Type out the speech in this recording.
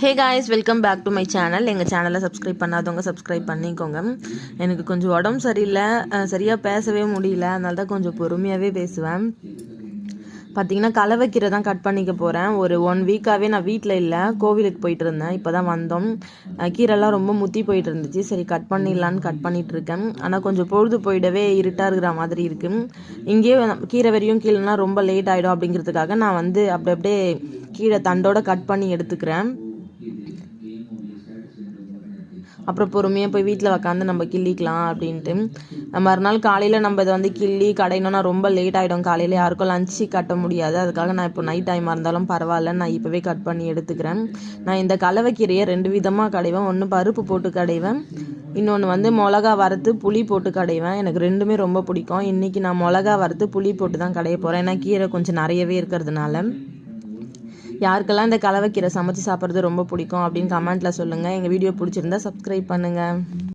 Hey guys, welcome back to my channel. எங்கள் சேனலை subscribe பண்ணாதவங்க சப்ஸ்கிரைப் பண்ணிக்கோங்க. எனக்கு கொஞ்சம் உடம்பு சரியில்லை, சரியாக பேசவே முடியல. அதனால தான் கொஞ்சம் பொறுமையாகவே பேசுவேன். பார்த்தீங்கன்னா கலவைக்கீரை தான் கட் பண்ணிக்க போகிறேன். ஒரு 1 வீக்காகவே நான் வீட்டில் இல்லை, கோவிலுக்கு போயிட்டு இருந்தேன். இப்போ தான் வந்தோம். கீரைலாம் ரொம்ப முத்தி போயிட்டு இருந்துச்சு. சரி கட் பண்ணிடலான்னு கட் பண்ணிகிட்ருக்கேன். ஆனால் கொஞ்சம் பொழுது போயிடவே இருட்டாக இருக்கிற மாதிரி இருக்குது. இங்கேயே கீரை வரையும் கீழேனா ரொம்ப லேட் ஆகிடும் அப்படிங்கிறதுக்காக நான் அப்படியே கீரை தண்டோடு கட் பண்ணி எடுத்துக்கிறேன். அப்புறம் பொறுமையாக போய் வீட்டில் உக்காந்து நம்ம கிள்ளிக்கலாம் அப்படின்ட்டு. மறுநாள் காலையில் நம்ம இதை கிள்ளி கடையணும்னா ரொம்ப லேட் ஆகிடும். காலையில் யாருக்கும் லஞ்சு கட்ட முடியாது. அதுக்காக நான் இப்போ நைட் டைமாக இருந்தாலும் பரவாயில்ல, நான் இப்போவே கட் பண்ணி எடுத்துக்கிறேன். நான் இந்த கலவைக்கீரையை 2 விதமாக கடைவேன். ஒன்று பருப்பு போட்டு கடைவேன், இன்னொன்று மிளகா வறுத்து புளி போட்டு கடைவேன். எனக்கு ரெண்டுமே ரொம்ப பிடிக்கும். இன்றைக்கி நான் மிளகா வறுத்து புளி போட்டு தான் கடைய போகிறேன். ஏன்னா கீரை கொஞ்சம் நிறையவே இருக்கிறதுனால. யாருக்கெல்லாம் இந்த கலவைக்கீரை சமைச்சு சாப்பிட்றது ரொம்ப பிடிக்கும் அப்படின்னு கமெண்ட்டில் சொல்லுங்கள். எங்கள் வீடியோ பிடிச்சிருந்தா சப்ஸ்கிரைப் பண்ணுங்கள்.